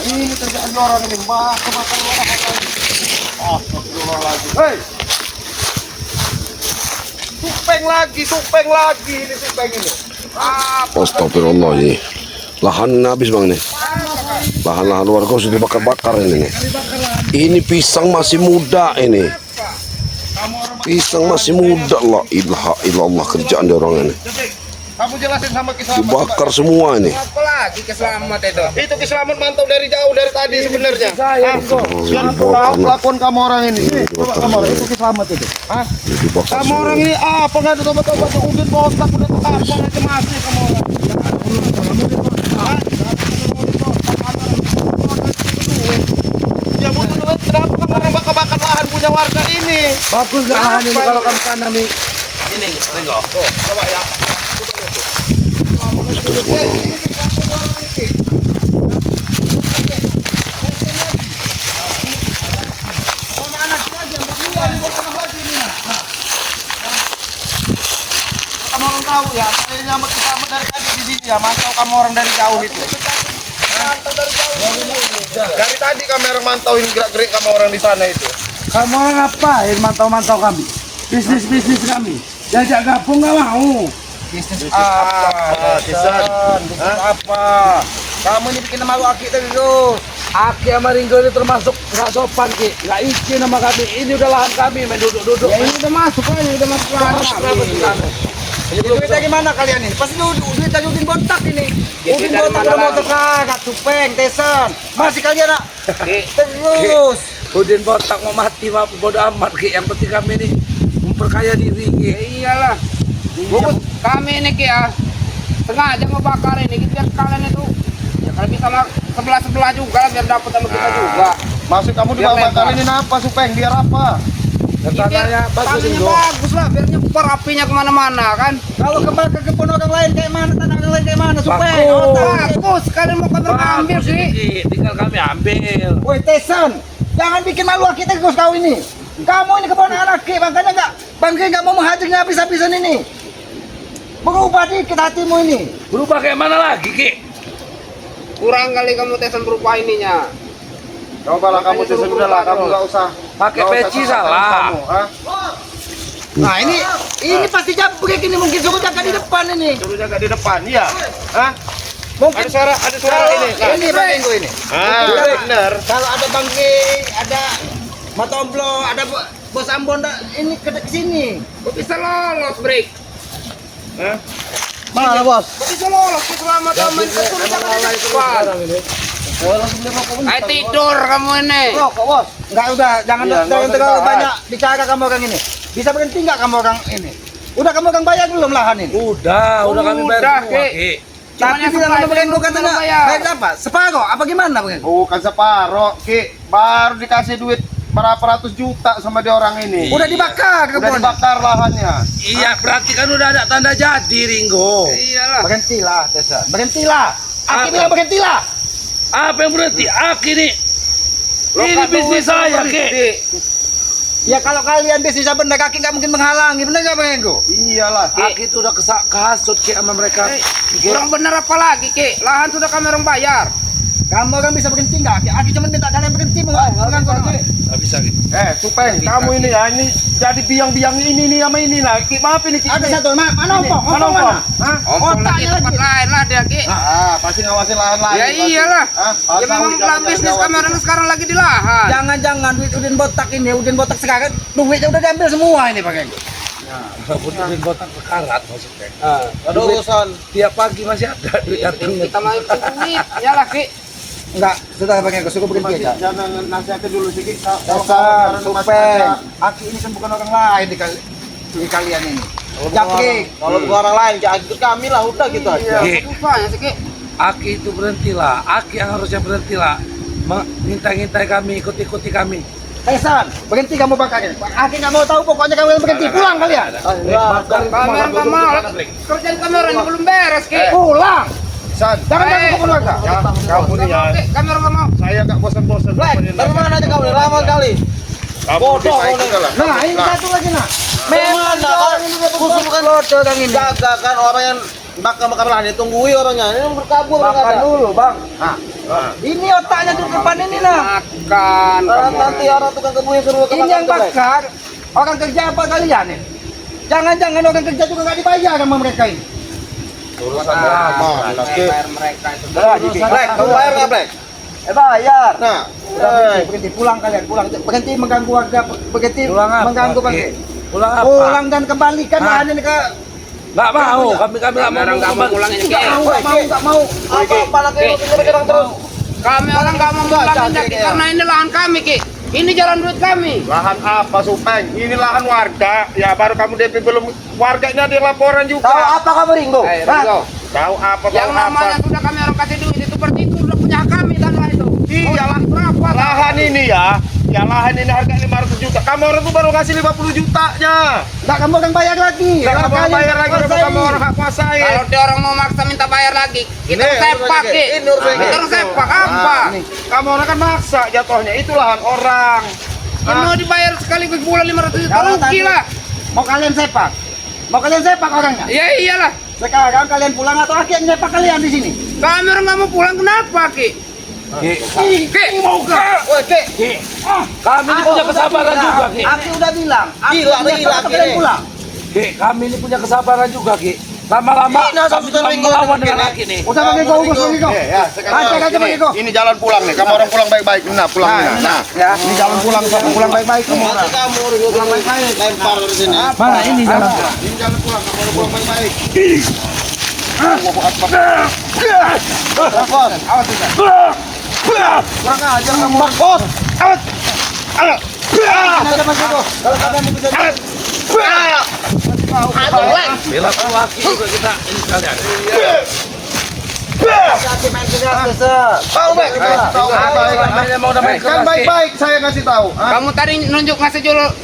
Ini kerjaan orang ini, mbak, kemakan orang lagi. Astagfirullahaladzim. Hei! Supeng lagi ini supeng ini. Astagfirullah ini. Lahan habis bang nih. Lahan-lahan warga sudah dibakar-bakar ini nih. Ini pisang masih muda ini. Pisang masih muda, la ilaha illallah, kerjaan di orang ini. Kamu jelasin sama Kiselamat. Dibakar semua ini. Apa lagi Kiselamat itu? Itu Kiselamat mantau dari jauh dari tadi sebenarnya. Biar dibakar. tahu kelakuan kamu orang ini. Coba kamu orang itu Kiselamat itu. Hah? Dibakar Kamu semua. orang ini apa nggak ada obat-obat udin botak udah apa aja masih kamu orang. Ya butuh duit, kenapa kamu orang bakar-bakar lahan punya warga ini? Bagus gak lahan ini kalau kamu tanam ini? Ini, Ringo. Tuh, coba ya. Kamu orang tahu ya, saya nyamuk Kiselamat dari tadi di sini ya, mantau kamu orang dari jauh itu. Dari tadi kami orang mantauin gerak-gerik kamu orang di sana itu. Kamu orang ngapain mantau-mantau kami? Bisnis kami. Diajak gabung gak mau. Bisnis apa? Bisnis apa? Kamu ini bikin malu Aki tadi tuh. Aki sama Ringo ini termasuk gak sopan Ki. Gak izin sama kami. Ini udah lahan kami main duduk-duduk. Ya ini udah masuk aja, udah masuk lahan kami. Duitnya gimana kalian ini? Pasti duitnya Udin Botak ini. Udin Botak udah mau terkagak, Supeng, Tesan. Masih kalian nak? Terus. Udin Botak mau mati mah bodo amat Ki. Yang penting kami ini memperkaya diri Ki. Ya iyalah. Bungkus kami ini Ki ya. Sengaja mau bakar ini biar kalian itu ya kalau bisa lah sebelah juga biar dapat sama kita juga. Maksud kamu di Biar bakar lebar. ini apa, Supeng? Biar apa? Tanahnya bagus lah biar nyebar apinya kemana-mana kan. Kalau kembali ke kebun orang lain kayak mana, tanah orang lain kayak mana, Supeng? Bagus kalian mau kami ambil sih. Tinggal kami ambil. Woi, Tesan, jangan bikin malu kita kau ini. Kamu ini keponakan Aki, makanya nggak mau menghajarnya habis-habisan ini. Berubah dikit hatimu ini. Berubah kayak mana lagi Ki? Kurang kali kamu tesan berubah ininya. Cobalah kamu Tesan, udah lah, kamu nggak usah Pakai nggak usah peci salahkan salah. kamu, hah? Nah ini pasti jabrik ini, mungkin suruh jaga di depan ini. Suruh jaga di depan, iya. Hah? Mungkin ada suara ini. Nah, ini Bang Enggo ini. Benar. Kalau ada Bangki, ada Matomblo, ada Bos Ambon, ini ke sini. Kok bisa lolos break? Hah? Mana bos? Kok bisa lolos selama taman itu jangan di depan. Ayo tidur kamu ini. Kok bos? Enggak, udah, jangan terlalu banyak bicara kamu orang ini. Bisa berhenti nggak kamu orang ini? Udah kamu orang bayar belum lahan ini? Udah kami bayar semua Ki. Tapi bilang sama Bang Enggo katanya bayar apa? Separuh apa gimana Bang Enggo? Bukan separuh, Ki. Baru dikasih duit berapa ratus juta sama dia orang ini. Udah dibakar kebun. Udah dibakar lahannya. Iya, berarti kan udah ada tanda jadi Ringo. Iyalah. Berhentilah, Tesan. Berhentilah. Aki bilang berhentilah. Apa yang berhenti? Aki nih. Ini bisnis saya Ki. Ya kalau kalian bisnisnya benar, Aki nggak mungkin menghalangi, benar nggak Bang Enggo? Iyalah. Aki itu udah kasut Ki sama mereka. Kurang bener apa lagi Ki? Lahan sudah kami orang bayar. Kamu kan bisa berhenti nggak? Aki cuma minta kalian berhenti mengganggu orang. Nggak bisa Ki. Supeng, kamu ini ya, ini jadi biang-biang ini nih sama ini nah. Maaf ini. Ada satu, mana ompong? Mana ompong? Hah? Otaknya tempat lain lah dia Ki. Pasti ngawasin lahan lain. Ya iyalah. Ya memang dalam bisnis kami orang sekarang lagi di lahan. Jangan duit Udin Botak ini, Udin Botak sekarang duitnya udah diambil semua ini Bang Enggo. Udin Botak sekarat maksudnya. Ada urusan. Tiap pagi masih ada duit datangnya. Kita mau duit, iyalah Ki. Enggak, sudah Bang Enggo, cukup berhenti aja. Jangan nasihatnya dulu sedikit. Dasar, Supeng. Aki ini kan bukan orang lain di kalian ini. Japrik. Kalau bukan orang lain, ya ikut kami lah, udah gitu aja. Rupanya sih Ki. Aki itu berhentilah. Aki yang harusnya berhentilah. Minta-mintai kami, ikuti kami. Tesan, berhenti kamu bakarin. Aki nggak mau tahu, pokoknya kamu berhenti. Pulang kalian. Kamera kerjaan kameranya belum beres Ki. Pulang. San, jangan ganggu kebun warga. Ya, kamu nih ya. Kamera nggak mau. Saya nggak bosan-bosan. Dari mana aja kau? Lama kali. Bodoh kau nih. Nah, ini satu lagi nak. Memang khusus bukan bodoh kang ini. Jaga kan orang yang bakar lahan, tungguin orangnya. Ini berkabur. Bakar dulu bang. Nah, Ini otaknya di depan ini nah. Makan. Nanti orang tukang kebun yang suruh ini yang bakar. Orang kerja apa kalian nih? Jangan-jangan orang kerja juga nggak dibayar sama mereka ini. Bayar mereka itu. Black, kamu bayar nggak Black? Bayar. Nah, berhenti pulang kalian, pulang. Berhenti mengganggu warga, berhenti mengganggu bang. Pulang dan kembalikan bahan ini ke. Nggak mau, kami nggak mau pulang ini. Nggak mau. Apa lagi orang terus? Kami orang nggak mau pulang ini karena ini lahan kami Ki. Ini jalan duit kami. Lahan apa Supeng? Ini lahan warga. Ya baru kamu DP belum. Warga ini ada laporan juga. Tahu apa kamu Ringo? Tahu apa? Yang Tahu namanya apa? sudah kami orang kasih duit itu seperti itu udah punya kami tanah itu. Iyalah. Berapa? Lahan ini ya. Ya lahan ini harga 500 juta. Kamu orang tuh baru ngasih 50 jutanya. Nggak kamu akan bayar lagi. Nggak kamu orang bayar lagi. Kamu orang hak kuasai. Kalau dia orang mau maksa minta bayar lagi, kita sepak Ki. Kita sepak apa? Kamu orang kan maksa jatuhnya. Itu lahan orang. Yang mau dibayar sekaligus bulan 500 juta Kalau rugi lah. Mau kalian sepak? Mau kalian sepak orangnya? Ya iyalah. Sekarang kalian pulang atau Aki yang sepak kalian di sini? Kami orang nggak mau pulang kenapa Ki? Ki mau ke? Ki. Kami ini punya kesabaran juga, Ki. Aki udah bilang. Gila, kalian pulang. Ki, kami ini punya kesabaran juga, Ki. Lama-lama kami cuma melawan dengan Aki nih. Udah bagi kau, bagi kau. Aja bagi kau. Ini jalan pulang nih. Kamu orang pulang baik-baik. Nah, pulang nih. Nah, Ya, ini jalan pulang, pulang baik-baik kamu. Kamu pulang baik-baik. lempar dari sini. Mana ini jalan? Ini jalan pulang. Kamu orang pulang baik-baik. Awas tidak. Kurang aja kamu. Bos. Awas. Ada bagi kau. Kalau kalian bisa. Bela laki juga kita ini sekalian. Hati main keras, Tahu baik. Kan baik-baik saya kasih tahu. Kamu tadi nunjuk ngasih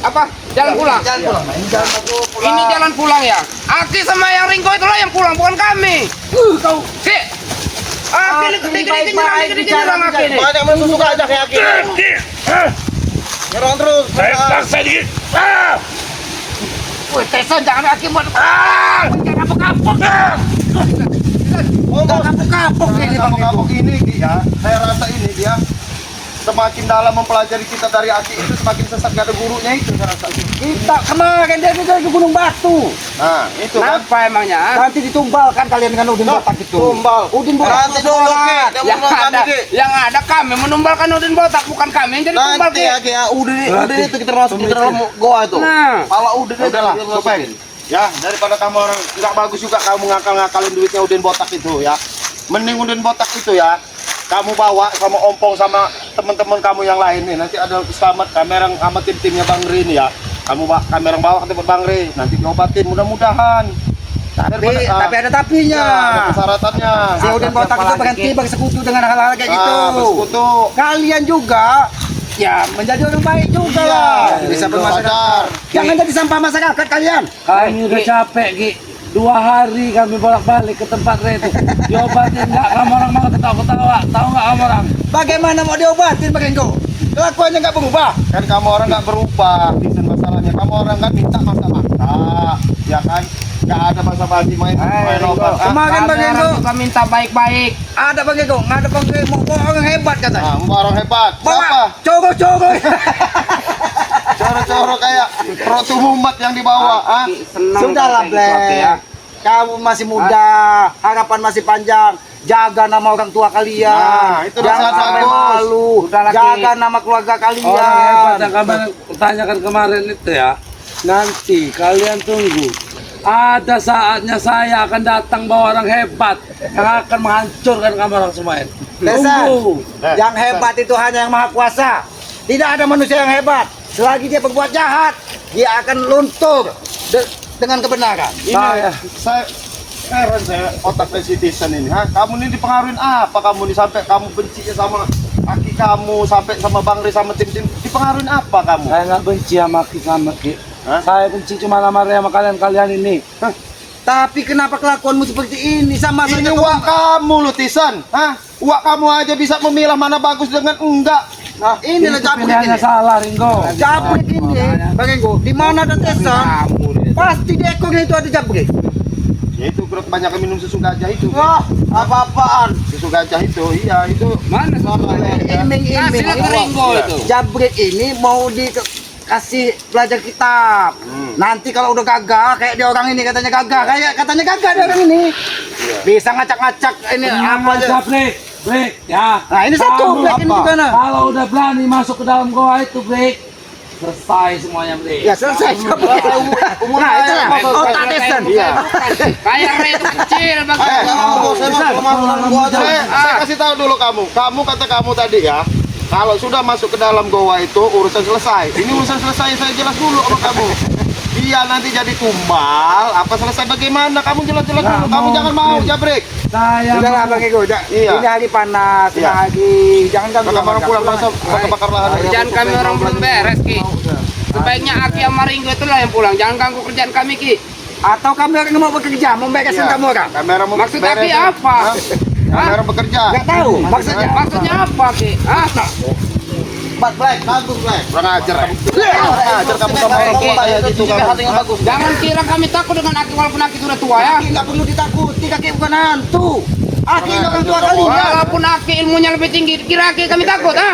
apa? Jalan pulang. Jalan pulang. Ini jalan pulang. Ini jalan pulang ya. Aki sama yang Ringgo itulah yang pulang, bukan kami. Kau. Ki. Aki dikit-dikit nyerang Aki nih. Banyak menusuk aja kayak Aki. Nyerang terus. Saya dikit. Woi, Tesan jangan Aki buat. Jangan kapok-kapok. Kapok ini Kapok ini Ki, ya. Saya rasa ini dia semakin dalam mempelajari kita dari Aki itu semakin sesat, gak ada gurunya itu saya rasa. Kita kemarin dia ke Gunung Batu. Nah, itu kan. Kenapa emangnya? Nanti ditumbalkan kalian dengan Udin Botak itu. Tumbal. Udin Botak. Nanti dulu Ki. Yang ada kami menumbalkan Udin Botak, bukan kami yang jadi tumbal Nanti Ki. ya Ki, Udin itu kita masuk di dalam goa itu. Nah. Kalau Udin itu udahlah, Supeng. Ya, daripada kamu orang nggak bagus juga kamu ngakal-ngakalin duitnya Udin Botak itu ya. Mending Udin Botak itu ya. Kamu bawa sama Ompong sama teman-teman kamu yang lain nih. Nanti ada Selamat kamera sama tim-timnya Bang Ri nih ya. Kamu kamera bawa ke tempat Bang Ri. Nanti diobatin mudah-mudahan. Tapi ada tapinya. Ada persyaratannya. Si Udin Botak itu berhenti bersekutu dengan hal-hal kayak gitu. Bersekutu. Kalian juga ya menjadi orang baik juga lah. Bisa bermasyarakat. Jangan jadi sampah masyarakat kalian. Kami udah capek, Ki. 2 hari kami bolak-balik ke tempat itu. Diobatin nggak? Kamu orang mau ketawa-ketawa. Tahu nggak kamu orang? Bagaimana mau diobatin Bang Engko? Kelakuannya nggak berubah. Kan kamu orang nggak berubah, itu masalahnya. Kamu orang kan minta maksa-maksa, ya kan? Nggak ada basa-basi main obat. Kemarin Bang Engko Kita minta baik-baik. ada Bang Engko, nggak ada Bang Engko, mau orang hebat katanya. Nah, orang hebat. Siapa? Bawa cowok-cowok. Coro-coro kayak Rotu Muhammad yang dibawa. Ah? Sudahlah Black. Kamu masih muda, harapan masih panjang. Jaga nama orang tua kalian. Nah, itu jangan nasihat sampai bagus. malu. Udah lagi. Jaga nama keluarga kalian. Orang hebat yang kami tanyakan kemarin itu ya. Nanti kalian tunggu. Ada saatnya saya akan datang bawa orang hebat yang akan menghancurkan kamu orang semua ini. Desa, Tunggu. yang hebat itu hanya yang maha kuasa. Tidak ada manusia yang hebat. Selagi dia berbuat jahat, dia akan luntur dengan kebenaran. Ini saya heran saya otak citizen ini. Ha? Kamu ini dipengaruhin apa? Kamu ini sampai kamu benci sama kaki kamu, sampai sama Bang Ri sama tim-tim. Dipengaruhin apa kamu? Saya nggak benci sama Ki sama Ki. Hah? Saya benci cuma sama kalian ini. Tapi kenapa kelakuanmu seperti ini sama Ini saja uak kamu loh Tisan. Hah? Uak kamu aja bisa memilah mana bagus dengan enggak. Nah, inilah cabut Pilihannya ini. salah, Ringo. Jabrik ini, Bang Engko, di mana ada Tesan, pasti di ekornya itu ada jabrik. Ya itu kebanyakan minum susu gajah itu. Wah, apa-apaan? Susu gajah itu, iya itu. Mana Iming-iming. Kasih ke Ringo itu. Jabrik ini mau dikasih belajar kitab. Nanti kalau udah gagal kayak dia orang ini katanya gagal, kayak katanya gagal dia orang ini. Bisa ngacak-ngacak ini apa aja. Break, break, ya. Nah, ini satu break ini juga nah. Kalau udah berani masuk ke dalam goa itu break, selesai semuanya break. Ya selesai. Nah, itu lah. Otak desen. Iya. Kayak Ray itu kecil bang. Saya kasih tahu dulu kamu. Kamu kata kamu tadi ya. Kalau sudah masuk ke dalam goa itu urusan selesai. Ini urusan selesai saya jelas dulu sama kamu. Dia nanti jadi tumbal, apa selesai bagaimana? Kamu jelas-jelas dulu. Kamu jangan mau jabrik. Saya Sudah lah Bang Ego, Iya. ini hari panas, ini Iya. hari jangan ganggu. Kakak orang pulang bangsa bakar lahan. Kerjaan kami orang belum beres Ki. Sebaiknya Aki sama Ringo itulah yang pulang. Jangan ganggu kerjaan kami Ki. Atau kami orang mau bekerja, mau beresin Iya. kamu orang. Kamera mau Maksud beres. Aki apa? Hah? Kamera bekerja. Nggak tahu maksudnya. Maksudnya apa Ki? Ah, Black, bagus Black. Kurang ajar kamu. Ajar kamu sama orang tua ya gitu kamu. jangan kira kami takut dengan Aki walaupun Aki sudah tua ya. Aki nggak perlu ditakuti, kaki bukan hantu. Aki ini orang tua kalian. Walaupun Aki ilmunya lebih tinggi, kira Aki kami takut ah?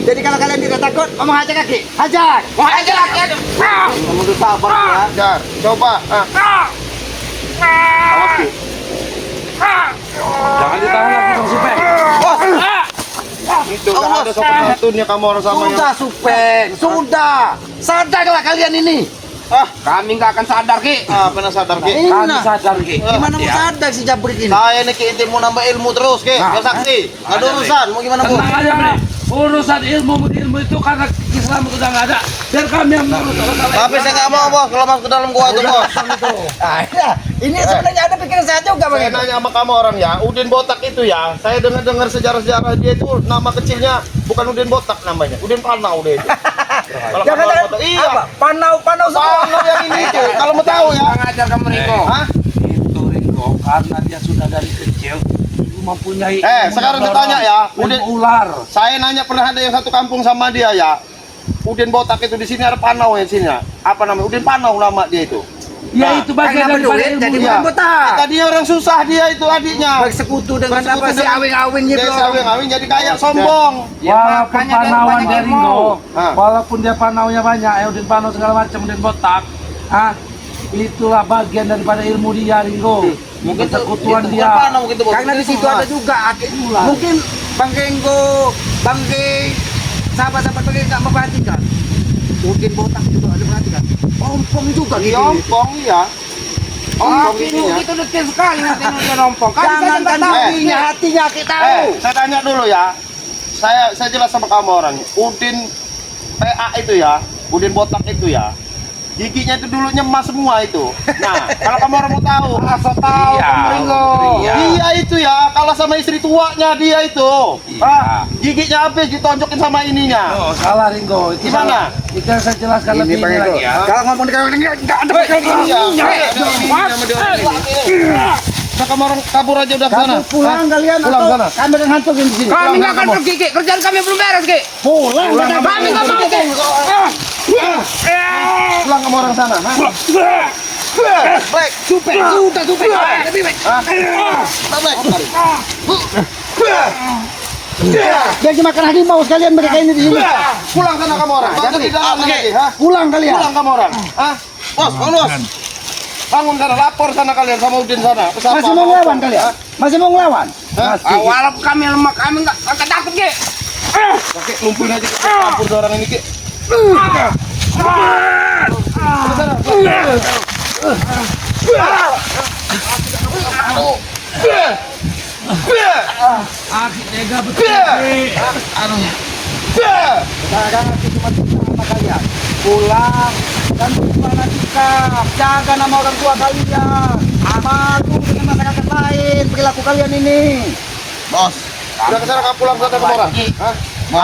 Jadi kalau kalian tidak takut, ngomong hajar kaki, hajar. Wah aja Aki aja. Kamu tuh sabar ya. Ajar. Coba. Awas tuh. jangan ditahan lagi Bang Supeng. Itu nggak ada sopan santunnya kamu orang sama yang. Sudah Supeng, sudah. Sadarlah kalian ini. Kami nggak akan sadar Ki. Pernah sadar Ki? Kami Nah, sadar Ki. gimana mau Ya. sadar si Jabrik ini? Saya nih Ki, mau nambah ilmu terus Ki. Biar saksi. Ada urusan. Mau gimana Bu? Tenang aja Bre. Urusan ilmu itu karena Islam udah nggak ada. Biar kami yang ngurus. Tapi saya nggak mau bos kalau masuk ke dalam gua tuh bos. Ah, iya. Ini sebenarnya ada pikiran saya juga Bang Saya Ego. nanya sama kamu orang ya, Udin Botak itu ya. Saya dengar sejarah-sejarah dia itu nama kecilnya bukan Udin Botak namanya, Udin Panau dia itu. Kalau kamu orang Botak, iya. Apa? Panau semua. Panau yang ini itu. Kalau mau tahu ya. Kurang ajar kamu Ringo. Hah? Itu Ringo karena dia sudah dari kecil mempunyai. Sekarang saya tanya ya, Udin. Ilmu ular. Saya nanya pernah ada yang satu kampung sama dia ya. Udin Botak itu di sini ada Panau ya di sini ya. Apa namanya? Udin Panau nama dia itu. Ya itu bagian Karena daripada berduit, ilmu. jadi dia. bukan botak. Tadi orang susah dia itu adiknya. Bersekutu dengan Bersekutu apa si dengan- awing-awingnya Dia bro. awing-awing jadi kaya sombong. Walaupun makanya dia panauan banyak dia ilmu. Ringo, Ah. walaupun dia panaunya banyak, Udin Panau segala macam, Udin Botak, itulah bagian daripada ilmu dia Ringo. Mungkin persekutuan dia. Karena di situ ada juga mungkin Bang Renggo, Bang Rey, sahabat-sahabat Bang Rey nggak memperhatikan. Mungkin botak juga ada perhatikan. Ompong juga gitu. Yompong ya. Ompong Aki ini ya. itu detail sekali nanti dia nompong. Kami Jangan saja nggak kan tahu. hatinya kita tahu. Saya tanya dulu ya. Saya jelas sama kamu orangnya. Udin PA itu ya, Udin Botak itu ya. Giginya itu dulu emas semua itu. Nah, kalau kamu orang mau tahu, Asal tahu Iya, kamu Ringo. iya. dia itu ya kalah sama istri tuanya dia itu. Iya. Giginya habis ditonjokin sama ininya. Oh, salah Ringo. Itu Gimana? salah. Itu yang saya jelaskan lebih Bang ini Renggo. lagi ya. Kalau ngomong di kalian nggak ada pikiran Iya, ada ini sama dia orang ini. Nah, kamu orang kabur aja udah ke sana. Kamu pulang kalian Pulang atau sana. kami akan hantu di sini. Kami nggak akan pergi Ki. Kerjaan kami belum beres Ki. Pulang. Kami nggak mau Ki. Pulang kamu orang sana. Hah? Black. Supeng, sudah supeng. Lebih baik. Black. Jadi makan harimau sekalian mereka ini di sini. Pulang sana kamu orang. Jangan di dalam lagi, ha? Pulang kalian. Pulang kamu orang. Hah? Bos, bos. Bangun sana, lapor sana kalian sama Udin sana. Pesapa, Masih mau sama ngelawan Opong. kalian? Hah? Masih mau ngelawan? Walaupun kami lemah, kami nggak akan takut Ki. Oke, lumpuhin aja ke campur tuh orang ini, Ki. Aki tega betul. Sekarang aku cuma bilang sama kalian. Pulang dan berbuat sikap. Jaga nama orang tua kalian. Malu dengan masyarakat lain perilaku kalian ini. Bos. Udah kesana kamu pulang sana kamu orang. Hah?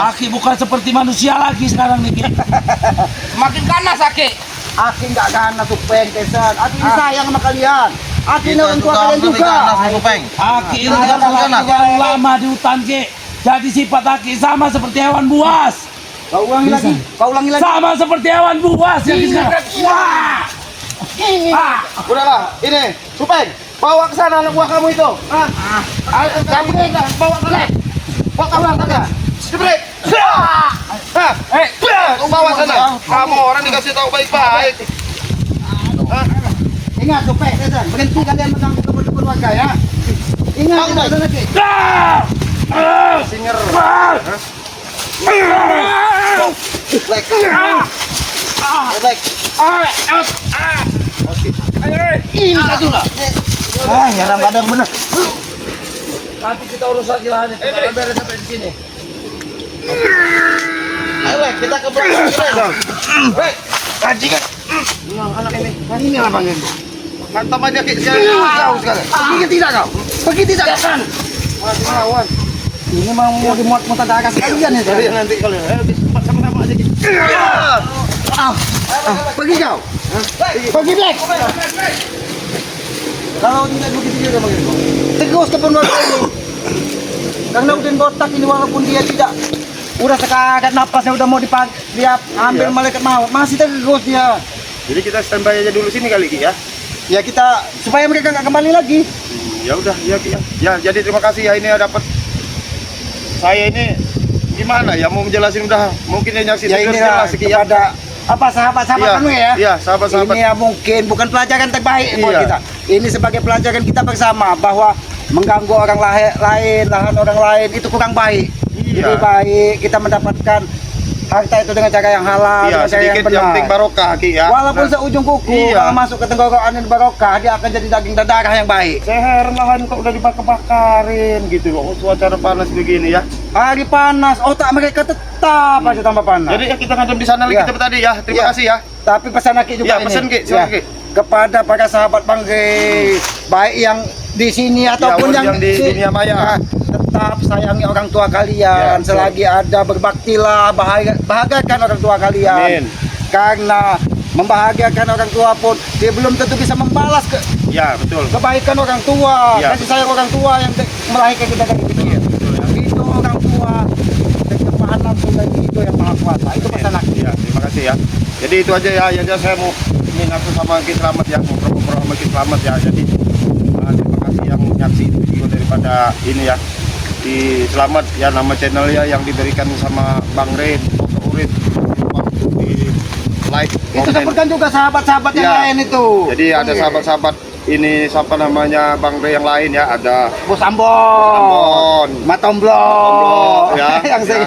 Aki bukan seperti manusia lagi sekarang nih. Ki. Makin ganas Aki. Aki nggak ganas tuh pengkesan. Aki ini sayang sama kalian. Aki ini orang tua kalian juga. Aki ini adalah yang lama di hutan Ki. Jadi sifat Aki sama seperti hewan buas. Kau ulangi lagi. Kau ulangi lagi. Sama seperti hewan buas yang sekarang. Wah! Udahlah, ini, Supeng. Bawa ke sana anak buah kamu itu. Ah. Kamu bawa ke sana. Bawa ke sana. Jebret. Kamu bawa sana. Kamu orang dikasih tahu baik-baik. Ingat supaya Cesar, berhenti kalian mengganggu kehidupan warga ya. Ingat tidak ada lagi. Singer. Ini satu lah. Nyerang badan bener. Nanti kita urus lagi lahan itu. Kita beres sampai di sini. Ayo, kita ke belakang. Bajingan. Anak ini. Ini lah bang itu. Hantam aja Ki. Jauh sekali. Pergi tidak kau? Pergi tidak kan? Masih melawan. Ini mau dimuat-muat darah sekalian ya. Jadi nanti kalian sama-sama aja Ki. Pergi kau. Pergi Black. Kalau tidak begitu juga begitu. Tegus ke warga ini. Karena Udin Botak ini walaupun dia tidak udah sekagat napasnya udah mau dia ambil malaikat maut, masih tegus dia. Jadi kita standby aja dulu sini kali Ki ya. Ya kita supaya mereka nggak kembali lagi. Ya udah ya Ki ya. Ya jadi terima kasih ya ini ya dapat. Saya ini gimana ya mau menjelasin udah mungkin ya nyaksiin Ya ini lah Ki ya. kepada apa sahabat-sahabat Iya, kamu ya. Iya, sahabat-sahabat. Ini ya mungkin bukan pelajaran terbaik buat Iya. kita. Ini sebagai pelajaran kita bersama bahwa mengganggu orang lain, lahan orang lain itu kurang baik. Iya. Lebih baik kita mendapatkan harta itu dengan cara yang halal, Iya, dengan cara yang sedikit yang benar. penting barokah Ki ya. Walaupun Nah, seujung kuku, Iya. kalau masuk ke tenggorokan ini barokah, dia akan jadi daging dan darah yang baik. saya heran lahan kok udah dibakar-bakarin gitu loh. Suasana panas begini ya. Hari panas, otak mereka tetap aja tambah panas. Jadi ya kita ngadem di sana lagi Iya. kita tadi ya. Terima Iya. kasih ya. Tapi pesan Aki juga Iya, ini. pesan Ki, silakan Ki. Kepada para sahabat Bang Rey, baik yang di sini ataupun yang di dunia maya. tetap sayangi orang tua Ya, kalian. betul. Selagi ada berbaktilah, bahagiakan orang tua kalian. Amin. Karena membahagiakan orang tua pun dia belum tentu bisa membalas Ya, betul. kebaikan orang tua, Ya. kasih sayang orang tua yang melahirkan kita dari kecil. Itu orang tua dan kepahaman sudah itu yang maha kuasa. Itu pesan Aki. Ya, terima kasih ya. Jadi itu aja ya. Ya saya mau ingin aku sama Ki Slamet ya, ngobrol-ngobrol sama Ki Slamet ya. Jadi terima kasih yang nyaksi video daripada ini ya. Di Slamet ya nama channelnya yang diberikan sama Bang Rey, Foto Urip. Di like, Itu komen. sebutkan juga sahabat-sahabat yang Ya. lain itu. Jadi ada Oke. sahabat-sahabat ini siapa namanya Bang Rey yang lain ya, ada Bos Ambon, Ambon. Matomblo, ya. yang sering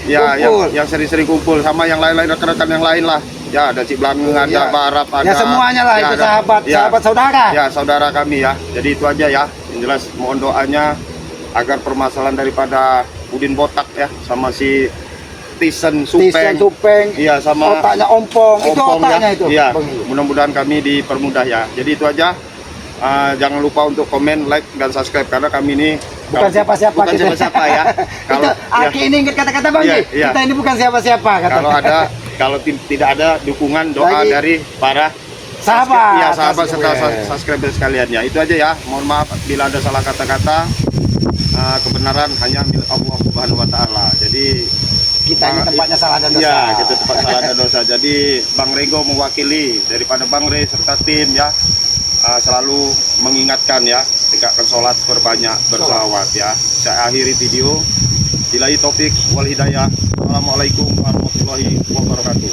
Ya, kumpul. yang sering-sering kumpul sama yang lain-lain rekan-rekan yang lain lah. Ya, ada Ciblangeng, ada Ya. Barat, ada Ya semuanya lah ya, itu ada- sahabat, ya. sahabat saudara. Ya, saudara kami ya. Jadi itu aja ya. Yang jelas mohon doanya agar permasalahan daripada Udin Botak ya sama si Tisen Tisen Supeng. Supeng, Iya, sama otaknya ompong, itu Ompong otaknya ya. itu. Iya, Bang. mudah-mudahan kami dipermudah ya. Jadi itu aja. Jangan lupa untuk komen, like, dan subscribe karena kami ini Bukan siapa-siapa bukan kita. siapa-siapa ya. Itu Aki ini ingat kata-kata Bang Iya, Ji, iya. kita ini bukan siapa-siapa kata. kalau tidak ada dukungan doa Lagi. dari para Sahabat. ya sahabat serta Subscriber. subscriber sekalian ya. Itu aja ya. Mohon maaf bila ada salah kata-kata. Kebenaran hanya milik Allah Subhanahu wa taala. Jadi Kita ini tempatnya salah dan dosa. ya, kita tempat salah dan dosa. Jadi Bang Rego mewakili daripada Bang Rey serta tim ya, selalu mengingatkan ya, tegakkan sholat, berbanyak berselawat ya. Saya akhiri video. Billahi taufik wal hidayah. Assalamualaikum warahmatullahi wabarakatuh.